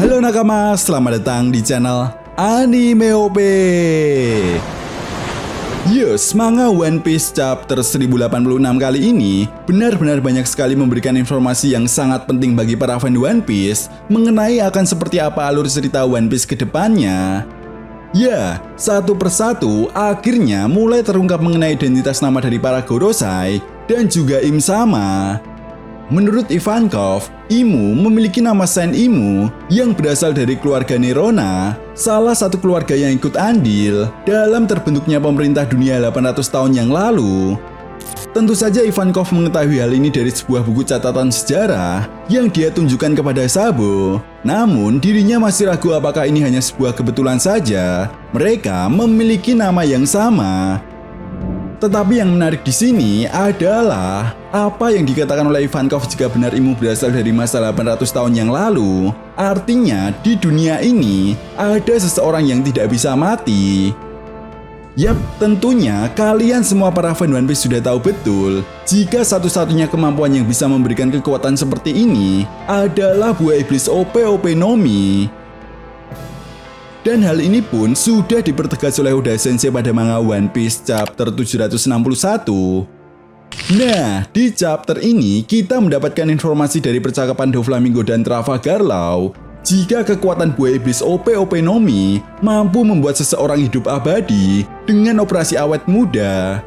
Halo nakama, selamat datang di channel Anime OP. Yes, manga One Piece chapter 1086 kali ini benar-benar banyak sekali memberikan informasi yang sangat penting bagi para fan One Piece mengenai akan seperti apa alur cerita One Piece ke depannya. Ya, satu persatu akhirnya mulai terungkap mengenai identitas nama dari para Gorosei dan juga Im Sama. Menurut Ivankov, Imu memiliki nama Saint Imu yang berasal dari keluarga Nerona, salah satu keluarga yang ikut andil dalam terbentuknya pemerintah dunia 800 tahun yang lalu. Tentu saja Ivankov mengetahui hal ini dari sebuah buku catatan sejarah yang dia tunjukkan kepada Sabo. Namun dirinya masih ragu apakah ini hanya sebuah kebetulan saja. Mereka memiliki nama yang sama. Tetapi yang menarik di sini adalah apa yang dikatakan oleh Ivankov jika benar Imu berasal dari masa 800 tahun yang lalu. Artinya di dunia ini ada seseorang yang tidak bisa mati. Yap, tentunya kalian semua para fan One Piece sudah tahu betul jika satu-satunya kemampuan yang bisa memberikan kekuatan seperti ini adalah buah iblis OP no Mi. Dan hal ini pun sudah dipertegas oleh Oda Sensei pada manga One Piece chapter 761. Nah, di chapter ini kita mendapatkan informasi dari percakapan Doflamingo dan Trafalgar Law jika kekuatan buah iblis OP no Mi mampu membuat seseorang hidup abadi dengan operasi awet muda.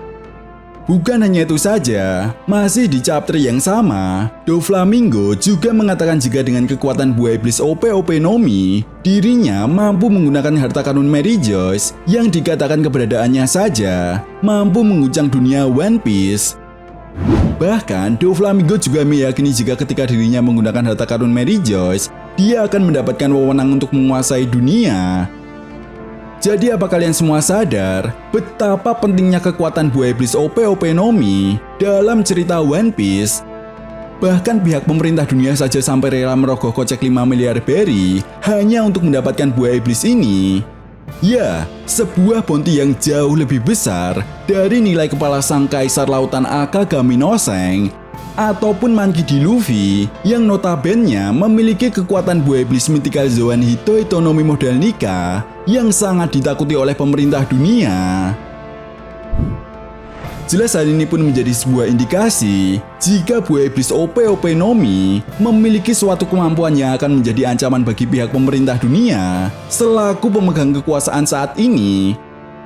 Bukan hanya itu saja, masih di chapter yang sama, Doflamingo juga mengatakan jika dengan kekuatan buah iblis OP no Mi, dirinya mampu menggunakan harta karun Mary Joyce yang dikatakan keberadaannya saja mampu menguncang dunia One Piece. Bahkan, Doflamingo juga meyakini jika ketika dirinya menggunakan harta karun Mary Joyce, dia akan mendapatkan wewenang untuk menguasai dunia. Jadi apa kalian semua sadar betapa pentingnya kekuatan buah iblis OP no Mi dalam cerita One Piece? Bahkan pihak pemerintah dunia saja sampai rela merogoh kocek 5 miliar berry hanya untuk mendapatkan buah iblis ini. Ya, sebuah bounty yang jauh lebih besar dari nilai kepala sang kaisar lautan Akagami no Seng ataupun Monkey D. Luffy yang notabene memiliki kekuatan buah iblis mythical Zoan Hito no Mi model Nika yang sangat ditakuti oleh pemerintah dunia. Jelas hal ini pun menjadi sebuah indikasi jika buah iblis OP no Mi memiliki suatu kemampuan yang akan menjadi ancaman bagi pihak pemerintah dunia selaku pemegang kekuasaan saat ini.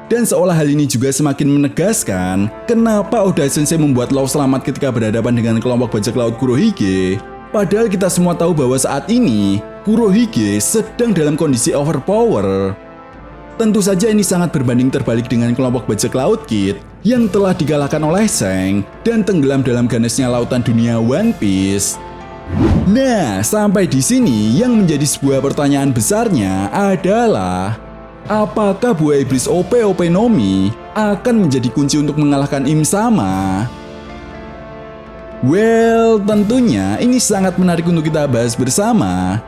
Dan seolah hal ini juga semakin menegaskan kenapa Oda Sensei membuat Law selamat ketika berhadapan dengan kelompok bajak laut Kurohige. Padahal kita semua tahu bahwa saat ini Kurohige sedang dalam kondisi overpower. Tentu saja ini sangat berbanding terbalik dengan kelompok bajak laut Kid yang telah dikalahkan oleh Seng dan tenggelam dalam ganasnya lautan dunia One Piece. Nah, sampai di sini yang menjadi sebuah pertanyaan besarnya adalah apakah buah iblis OP no Mi akan menjadi kunci untuk mengalahkan Im Sama? Well, tentunya ini sangat menarik untuk kita bahas bersama.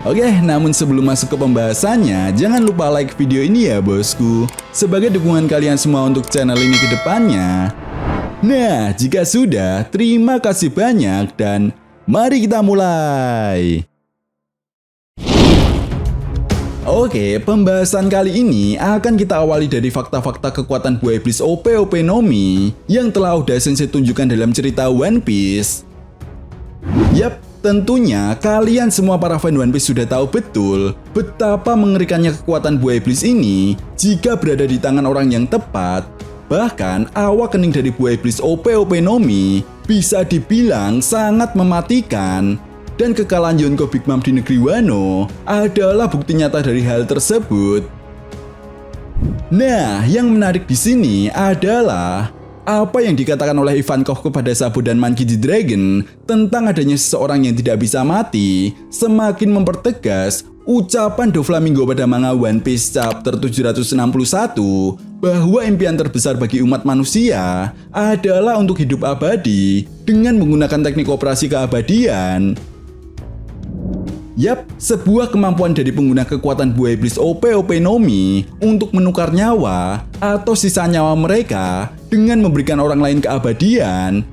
Oke, namun sebelum masuk ke pembahasannya, jangan lupa like video ini ya bosku, sebagai dukungan kalian semua untuk channel ini ke depannya. Nah, jika sudah, terima kasih banyak dan mari kita mulai. Oke, pembahasan kali ini akan kita awali dari fakta-fakta kekuatan buah iblis OP no Mi yang telah Oda Sensei tunjukkan dalam cerita One Piece. Yap, tentunya kalian semua para fan One Piece sudah tahu betul betapa mengerikannya kekuatan buah iblis ini jika berada di tangan orang yang tepat. Bahkan awak kening dari buah iblis OP no Mi bisa dibilang sangat mematikan. Dan kekalahan Yonko Big Mom di negeri Wano adalah bukti nyata dari hal tersebut. Nah, yang menarik di sini adalah apa yang dikatakan oleh Ivankov kepada Sabo dan Monkey D. Dragon tentang adanya seseorang yang tidak bisa mati semakin mempertegas ucapan Doflamingo pada manga One Piece chapter 761 bahwa impian terbesar bagi umat manusia adalah untuk hidup abadi dengan menggunakan teknik operasi keabadian. Yap, sebuah kemampuan dari pengguna kekuatan buah iblis OP no Mi untuk menukar nyawa atau sisa nyawa mereka dengan memberikan orang lain keabadian.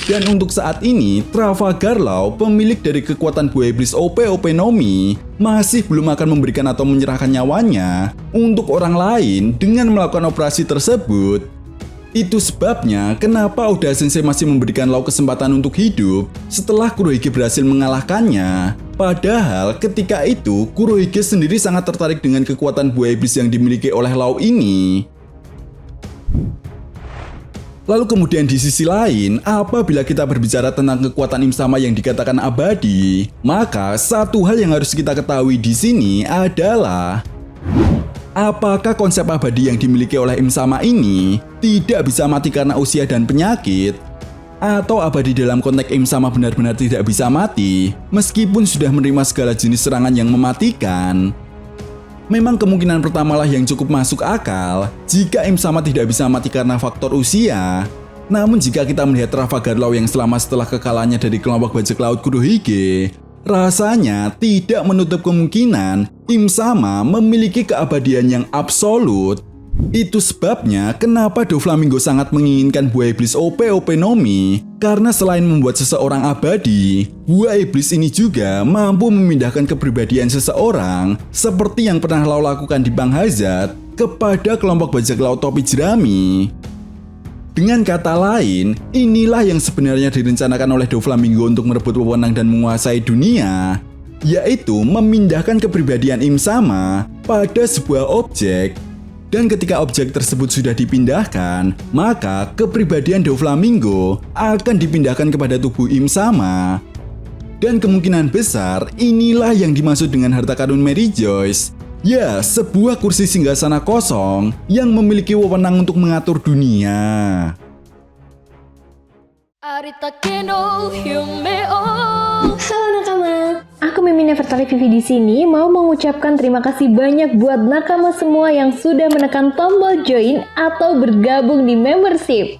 Dan untuk saat ini, Trafalgar Law, pemilik dari kekuatan buaya iblis OP Nomi, masih belum akan memberikan atau menyerahkan nyawanya untuk orang lain dengan melakukan operasi tersebut. Itu sebabnya kenapa Oda Sensei masih memberikan Law kesempatan untuk hidup setelah Kurohige berhasil mengalahkannya. Padahal ketika itu Kurohige sendiri sangat tertarik dengan kekuatan buaya iblis yang dimiliki oleh Law ini. Lalu kemudian di sisi lain, apabila kita berbicara tentang kekuatan Im Sama yang dikatakan abadi, maka satu hal yang harus kita ketahui di sini adalah apakah konsep abadi yang dimiliki oleh Im Sama ini tidak bisa mati karena usia dan penyakit? Atau abadi dalam konteks Im Sama benar-benar tidak bisa mati meskipun sudah menerima segala jenis serangan yang mematikan? Memang kemungkinan pertamalah yang cukup masuk akal jika Im Sama tidak bisa mati karena faktor usia. Namun jika kita melihat Trafalgar Law yang setelah kekalahannya dari kelompok bajak laut Kurohige, rasanya tidak menutup kemungkinan Im Sama memiliki keabadian yang absolut. Itu sebabnya kenapa Doflamingo sangat menginginkan buah iblis OP Nomi, karena selain membuat seseorang abadi, buah iblis ini juga mampu memindahkan kepribadian seseorang seperti yang pernah Law lakukan di Bang Hazard kepada kelompok bajak laut topi jerami. Dengan kata lain, inilah yang sebenarnya direncanakan oleh Doflamingo untuk merebut wewenang dan menguasai dunia, yaitu memindahkan kepribadian Im Sama pada sebuah objek. Dan ketika objek tersebut sudah dipindahkan, maka kepribadian Doflamingo akan dipindahkan kepada tubuh Im Sama. Dan kemungkinan besar inilah yang dimaksud dengan harta karun Mary Joyce. Ya, sebuah kursi singgasana kosong yang memiliki wewenang untuk mengatur dunia. Halo nakama, aku Mimi Nefertari Vivi di sini mau mengucapkan terima kasih banyak buat nakama semua yang sudah menekan tombol join atau bergabung di membership.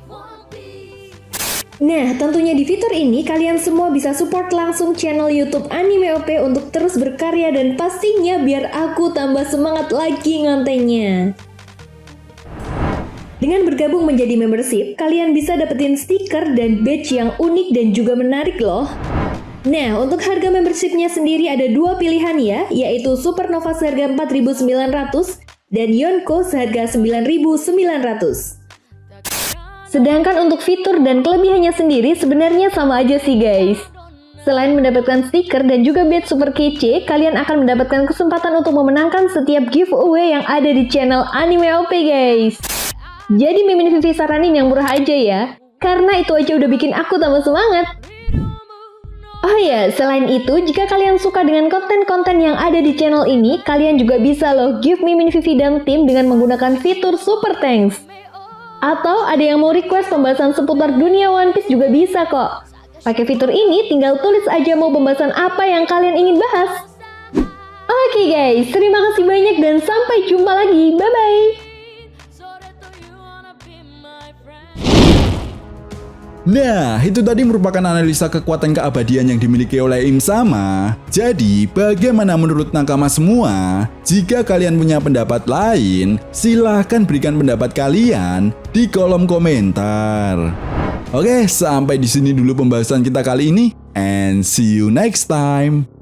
Nah, tentunya di fitur ini kalian semua bisa support langsung channel YouTube Anime OP untuk terus berkarya dan pastinya biar aku tambah semangat lagi ngontennya. Dengan bergabung menjadi membership, kalian bisa dapetin stiker dan badge yang unik dan juga menarik loh. Nah, untuk harga membershipnya sendiri ada dua pilihan ya, yaitu Supernova seharga 4.900 dan Yonko seharga 9.900. Sedangkan untuk fitur dan kelebihannya sendiri sebenarnya sama aja sih guys. Selain mendapatkan stiker dan juga badge super kece, kalian akan mendapatkan kesempatan untuk memenangkan setiap giveaway yang ada di channel Anime OP guys. Jadi Mimin Vivi saranin yang murah aja ya, karena itu aja udah bikin aku tambah semangat. Oh ya, selain itu, jika kalian suka dengan konten-konten yang ada di channel ini, kalian juga bisa loh give Mimin Vivi dan tim dengan menggunakan fitur Super Thanks. Atau ada yang mau request pembahasan seputar dunia One Piece juga bisa kok. Pakai fitur ini tinggal tulis aja mau pembahasan apa yang kalian ingin bahas. Oke guys, terima kasih banyak dan sampai jumpa lagi. Bye-bye. Nah, itu tadi merupakan analisa kekuatan keabadian yang dimiliki oleh Im Sama. Jadi, bagaimana menurut nakama semua? Jika kalian punya pendapat lain, silahkan berikan pendapat kalian di kolom komentar. Oke, sampai di sini dulu pembahasan kita kali ini, and see you next time.